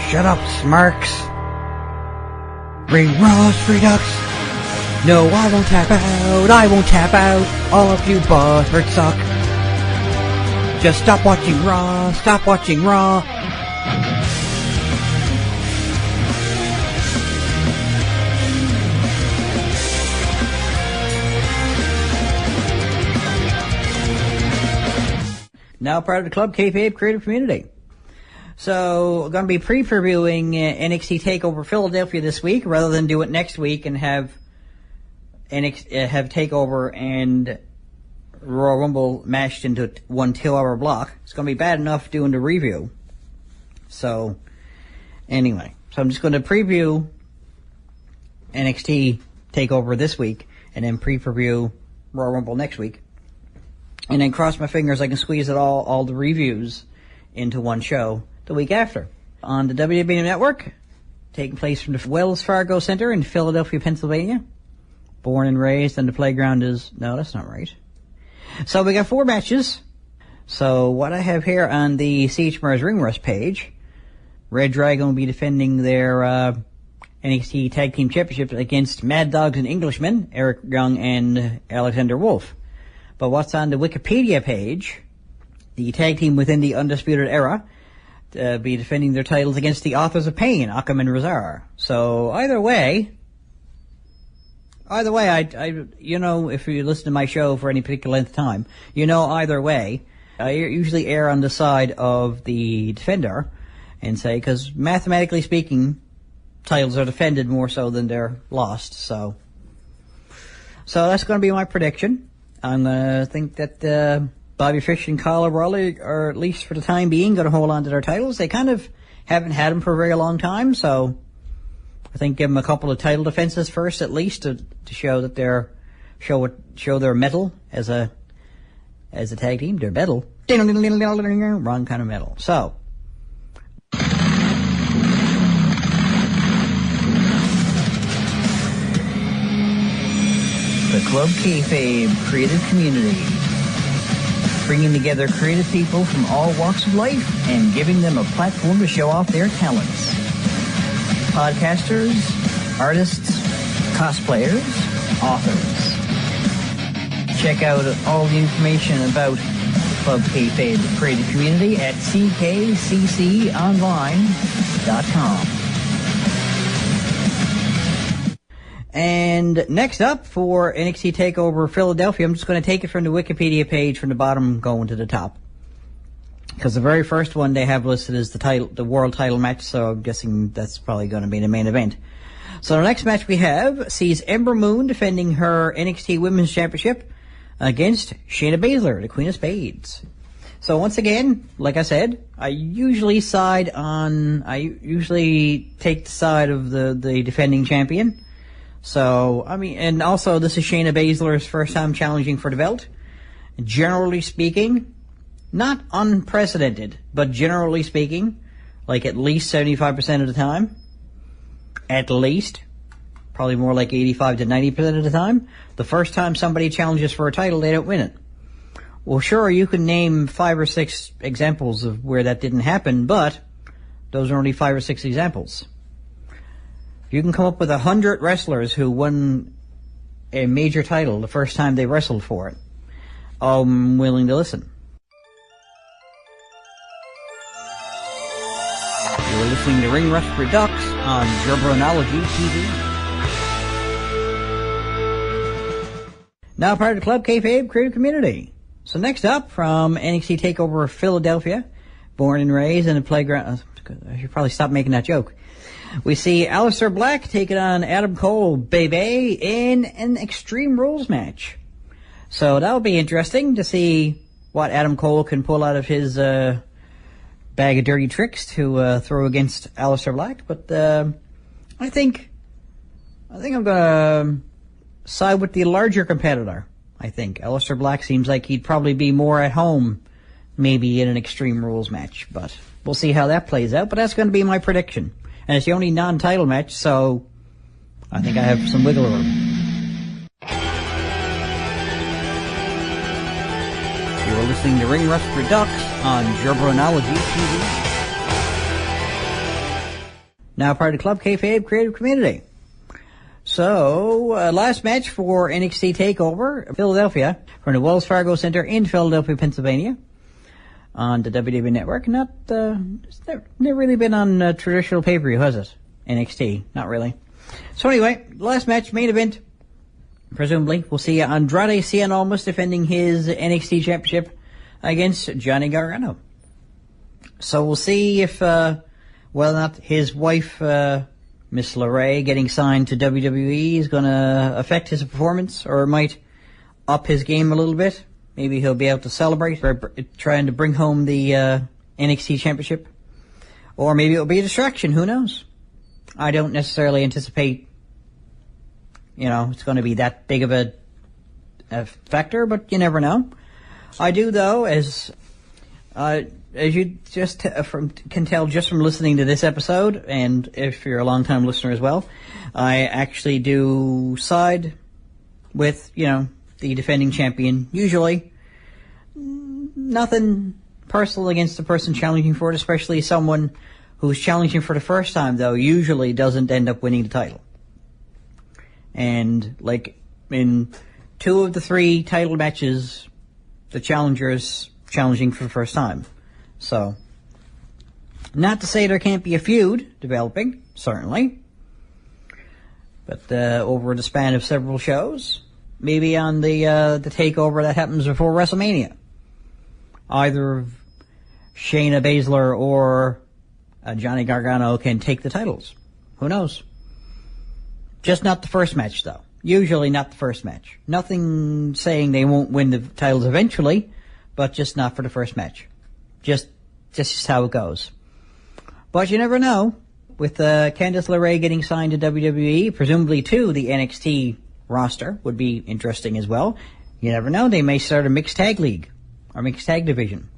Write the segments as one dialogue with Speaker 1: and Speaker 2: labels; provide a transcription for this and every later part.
Speaker 1: Shut up, Smarks. REDUX. No, I won't tap out. I won't tap out. All of you bastards suck. Just stop watching Raw. Stop watching Raw. Now part of the Club Kayfabe creative community. So, I'm going to be pre-previewing NXT TakeOver Philadelphia this week, rather than do it next week and have TakeOver and Royal Rumble mashed into one 2-hour block. It's going to be bad enough doing the review. So, anyway. So I'm just going to preview NXT TakeOver this week, and then pre-preview Royal Rumble next week. And then cross my fingers I can squeeze all the reviews into one show the week after. On the WWE Network, taking place from the Wells Fargo Center in Philadelphia, Pennsylvania. Born and raised, and the playground is... No, that's not right. So we got 4 matches. So what I have here on the CHMR's Ring Rust page, Red Dragon will be defending their NXT Tag Team Championships against Mad Dogs and Englishmen, Eric Young and Alexander Wolf. But what's on the Wikipedia page, the tag team within the Undisputed Era be defending their titles against the Authors of Pain, Akam and Razar. So either way, I you know, if you listen to my show for any particular length of time, you know either way, I usually err on the side of the defender and say, because mathematically speaking, titles are defended more so than they're lost. So that's going to be my prediction. I'm going to think that Bobby Fish and Kyle O'Reilly are, at least for the time being, going to hold on to their titles. They kind of haven't had them for a very long time, so I think give them a couple of title defenses first, at least, to show that they're show their mettle as a tag team. Their mettle, wrong kind of metal. So. The Club Kayfabe creative community, bringing together creative people from all walks of life and giving them a platform to show off their talents. Podcasters, artists, cosplayers, authors. Check out all the information about Club Kayfabe creative community at ckcconline.com. And next up for NXT TakeOver Philadelphia, I'm just going to take it from the Wikipedia page from the bottom going to the top. Because the very first one they have listed is the world title match, so I'm guessing that's probably going to be the main event. So the next match we have sees Ember Moon defending her NXT Women's Championship against Shayna Baszler, the Queen of Spades. So once again, like I said, I usually take the side of the defending champion. So, I mean, and also this is Shayna Baszler's first time challenging for the belt. Generally speaking, not unprecedented, but generally speaking, like at least 75% of the time, at least, probably more like 85 to 90% of the time, the first time somebody challenges for a title, they don't win it. Well, sure, you can name 5 or 6 examples of where that didn't happen, but those are only 5 or 6 examples. You can come up with 100 wrestlers who won a major title the first time they wrestled for it. I'm willing to listen. You're listening to Ring Rust Redux on Gerbranology TV. Now part of the Club Kayfabe creative community. So next up from NXT TakeOver Philadelphia, born and raised in the playground. I should probably stop making that joke. We see Aleister Black taking on Adam Cole, baby, in an Extreme Rules match. So that'll be interesting to see what Adam Cole can pull out of his bag of dirty tricks to throw against Aleister Black. But I think I'm gonna side with the larger competitor. I think Aleister Black seems like he'd probably be more at home, maybe in an Extreme Rules match. But we'll see how that plays out. But that's going to be my prediction. And it's the only non-title match, so I think I have some wiggle room. You're listening to Ring Rust Redux on Gerbranology TV. now part of Club Kayfabe Creative Community. So, last match for NXT TakeOver, Philadelphia, from the Wells Fargo Center in Philadelphia, Pennsylvania, on the WWE Network. It's never really been on traditional pay-per-view, has it? NXT, not really. So anyway, last match, main event, presumably, we'll see Andrade Cien Almas defending his NXT Championship against Johnny Gargano. So we'll see if, whether or not his wife, Miss LeRae, getting signed to WWE is going to affect his performance, or it might up his game a little bit. Maybe he'll be able to celebrate by trying to bring home the NXT Championship. Or maybe it'll be a distraction, who knows? I don't necessarily anticipate, it's going to be that big of a factor, but you never know. I do, though, as you just can tell just from listening to this episode, and if you're a long-time listener as well, I actually do side with, the defending champion. Usually, nothing personal against the person challenging for it, especially someone who's challenging for the first time, though, usually doesn't end up winning the title. And, like, in 2 of the 3 title matches, the challenger is challenging for the first time. So, not to say there can't be a feud developing, certainly. But over the span of several shows, maybe on the takeover that happens before WrestleMania, either Shayna Baszler or Johnny Gargano can take the titles. Who knows? Just not the first match, though. Usually not the first match. Nothing saying they won't win the titles eventually, but just not for the first match. Just how it goes. But you never know. With Candice LeRae getting signed to WWE, presumably to the NXT roster, would be interesting as well. You never know. They may start a mixed tag league or mixed tag division.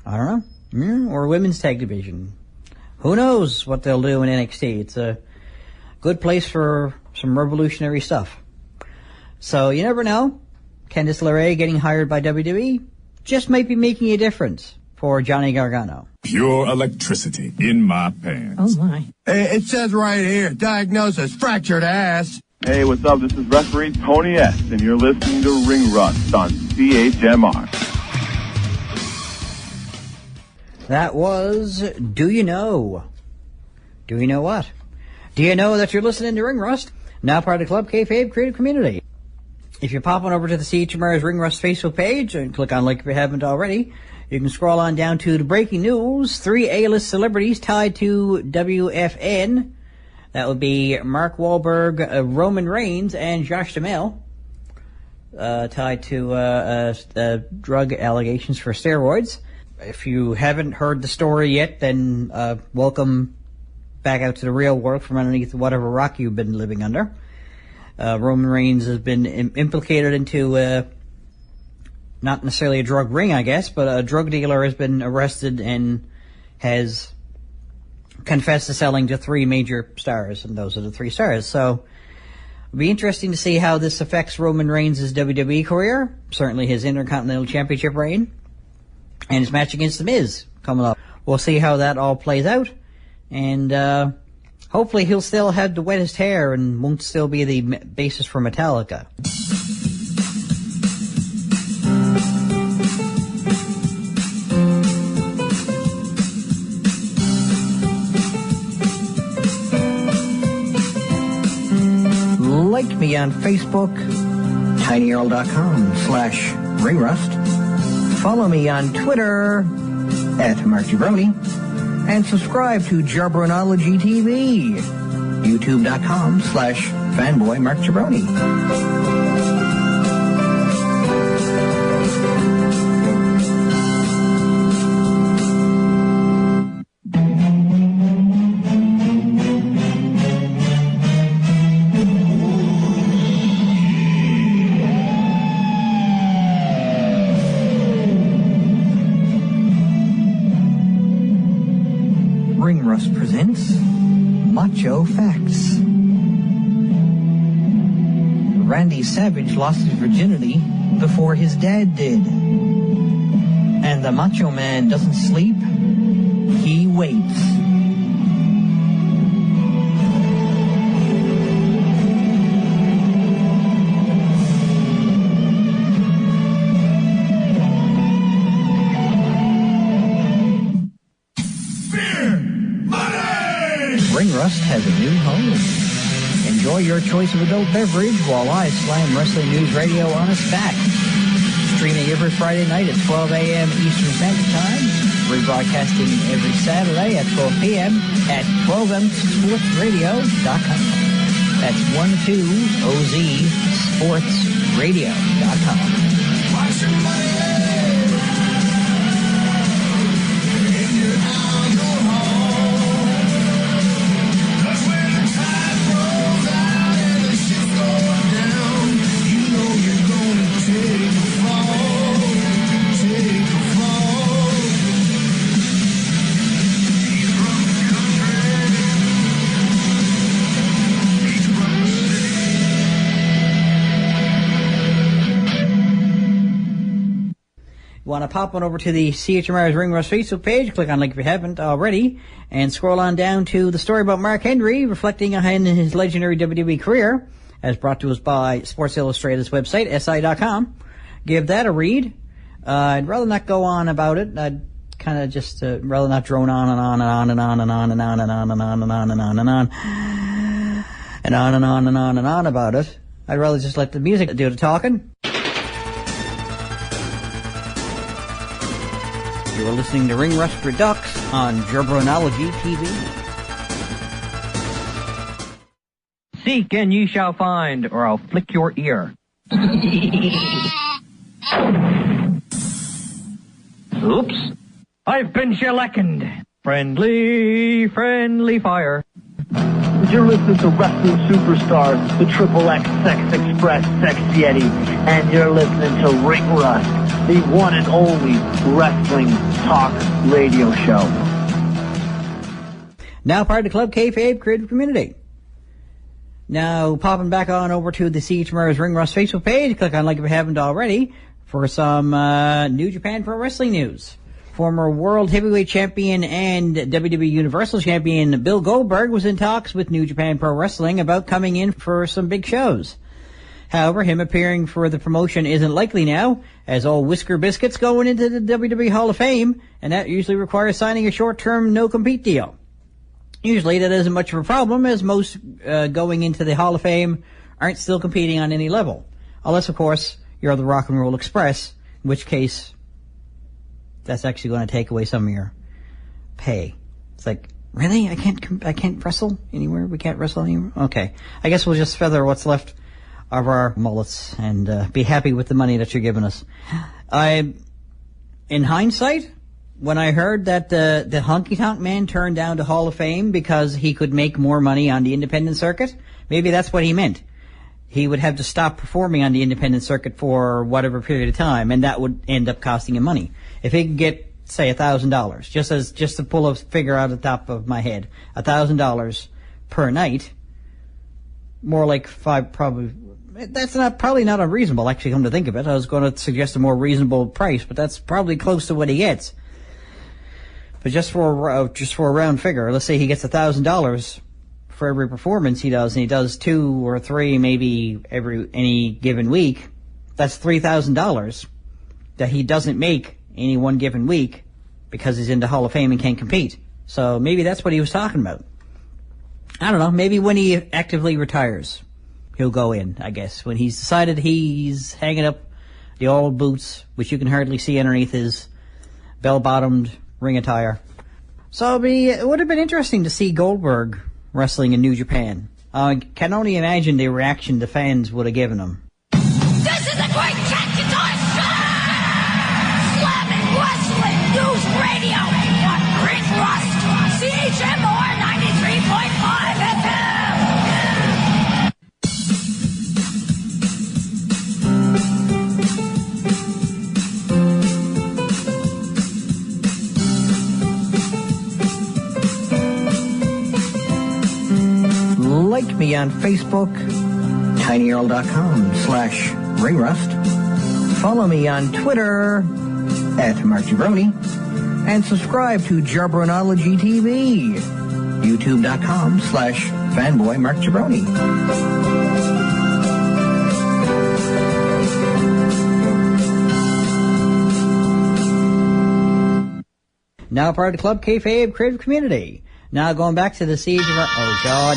Speaker 1: I don't know. Or a women's tag division. Who knows what they'll do in NXT. It's a good place for some revolutionary stuff. So you never know. Candice LeRae getting hired by WWE just might be making a difference for Johnny Gargano.
Speaker 2: Pure electricity in my pants.
Speaker 1: Oh, my.
Speaker 3: Hey, it says right here, diagnosis, fractured ass.
Speaker 4: Hey, what's up? This is referee Tony S., and you're listening to Ring Rust on CHMR.
Speaker 1: That was Do You Know? Do you know what? Do you know that you're listening to Ring Rust? Now part of the Club Kayfabe Creative Community. If you pop on over to the CHMR's Ring Rust Facebook page and click on like if you haven't already, you can scroll on down to the breaking news. 3 A-list celebrities tied to WFN. That would be Mark Wahlberg, Roman Reigns, and Josh Duhamel. Tied to drug allegations for steroids. If you haven't heard the story yet, then welcome back out to the real world from underneath whatever rock you've been living under. Roman Reigns has been implicated into not necessarily a drug ring, I guess, but a drug dealer has been arrested and has confessed to selling to 3 major stars, and those are the 3 stars. So it'll be interesting to see how this affects Roman Reigns' WWE career, certainly his Intercontinental Championship reign, and his match against The Miz coming up. We'll see how that all plays out, and hopefully he'll still have the wettest hair and won't still be the basis for Metallica. Like me on Facebook, tinyurl.com/ringrust. Follow me on Twitter @MarkGibroni. And subscribe to Jarbronology TV, youtube.com/fanboymarkjabroni. Ring Rust presents Macho Facts. Randy Savage lost his virginity before his dad did. And the Macho Man doesn't sleep, he waits. Ring Rust has a new home. Enjoy your choice of adult beverage while I slam Wrestling News Radio on its back. Streaming every Friday night at 12 a.m. Eastern Standard Time. Rebroadcasting every Saturday at 12 p.m. at 12msportsradio.com. That's 12OZsportsradio.com. Watch your money. Want to pop on over to the CHMR's Ring Rust Facebook page, click on link if you haven't already, and scroll on down to the story about Mark Henry, reflecting on his legendary WWE career, as brought to us by Sports Illustrated's website, SI.com. Give that a read. I'd rather not go on about it. I'd kind of just rather not drone on and on and on and on and on and on and on and on and on and on and on and on and on and on and on about it. I'd rather just let the music do the talking. You're listening to Ring Rust Redux on Jabronology TV.
Speaker 5: Seek and ye shall find, or I'll flick your ear. Oops. I've been shellackened. Friendly fire.
Speaker 6: You're listening to Wrestling Superstars, the Triple X Sex Express Sex Yeti, and you're listening to Ring Rust, the one and only wrestling talk radio show.
Speaker 1: Now part of the Club Kayfabe creative community. Now popping back on over to the CHMR's Ring Rust Facebook page, click on like if you haven't already, for some New Japan Pro Wrestling news. Former World Heavyweight Champion and WWE Universal Champion Bill Goldberg was in talks with New Japan Pro Wrestling about coming in for some big shows. However, him appearing for the promotion isn't likely now, as old Whisker Biscuit's going into the WWE Hall of Fame, and that usually requires signing a short-term no-compete deal. Usually that isn't much of a problem, as most going into the Hall of Fame aren't still competing on any level. Unless, of course, you're the Rock and Roll Express, in which case that's actually going to take away some of your pay. It's like, really? I can't wrestle anywhere? We can't wrestle anywhere? Okay. I guess we'll just feather what's left of our mullets and be happy with the money that you're giving us. In hindsight, when I heard that the Honky Tonk Man turned down to Hall of Fame because he could make more money on the independent circuit, maybe that's what he meant. He would have to stop performing on the independent circuit for whatever period of time, and that would end up costing him money. If he could get, say, $1,000, just to pull a figure out of the top of my head, $1,000 per night, more like probably. That's probably not unreasonable, actually, come to think of it. I was going to suggest a more reasonable price, but that's probably close to what he gets. But just for a round figure, let's say he gets $1,000 for every performance he does, and he does 2 or 3 maybe any given week. That's $3,000 that he doesn't make any one given week because he's in the Hall of Fame and can't compete. So maybe that's what he was talking about. I don't know. Maybe when he actively retires, he'll go in, I guess. When he's decided he's hanging up the old boots, which you can hardly see underneath his bell-bottomed ring attire. So it would have been interesting to see Goldberg wrestling in New Japan. I can only imagine the reaction the fans would have given him.
Speaker 7: This is the Great Cactus Slamming Wrestling News Radio on Ring Rust, CHMR 93.5 FM.
Speaker 1: Like me on Facebook, tinyurl.com/ringrust. Follow me on Twitter @MarkJabroni. And subscribe to Jabronology TV, youtube.com/fanboymarkjabroni. Now part of the Club Kayfabe creative community. Now going back to the siege of... Oh, God.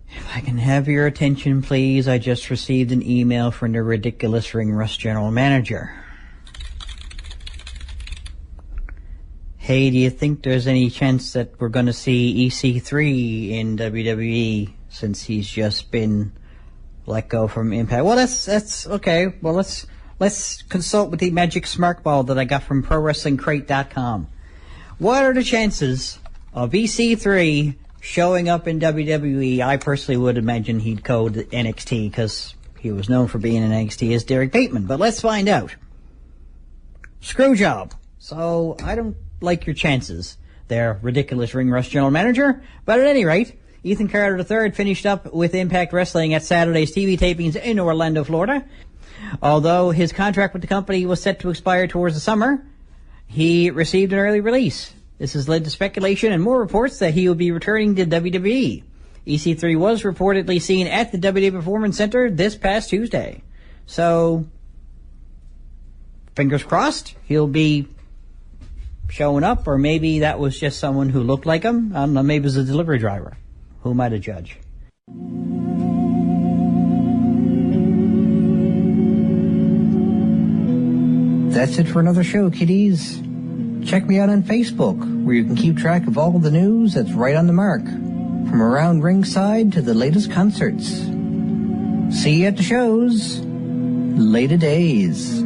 Speaker 1: If I can have your attention, please. I just received an email from the ridiculous Ring Rust general manager. Hey, do you think there's any chance that we're going to see EC3 in WWE since he's just been let go from Impact? Well, that's okay. Well, let's consult with the magic smart ball that I got from ProWrestlingCrate.com. What are the chances of EC3 showing up in WWE? I personally would imagine he'd code NXT because he was known for being in NXT as Derek Bateman. But let's find out. Screwjob. So I don't like your chances there, ridiculous Ring Rust general manager. But at any rate, Ethan Carter III finished up with Impact Wrestling at Saturday's TV tapings in Orlando, Florida. Although his contract with the company was set to expire towards the summer, he received an early release. This has led to speculation and more reports that he will be returning to WWE. EC3 was reportedly seen at the WWE Performance Center this past Tuesday. So, fingers crossed, he'll be showing up, or maybe that was just someone who looked like him. I don't know, maybe it was a delivery driver. Who am I to judge? That's it for another show, kiddies. Check me out on Facebook, where you can keep track of all the news that's right on the mark, from around ringside to the latest concerts. See you at the shows. Later days.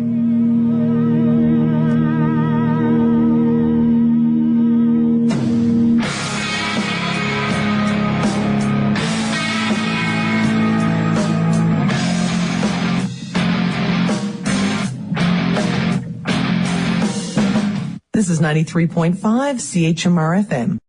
Speaker 8: This is 93.5 CHMR FM.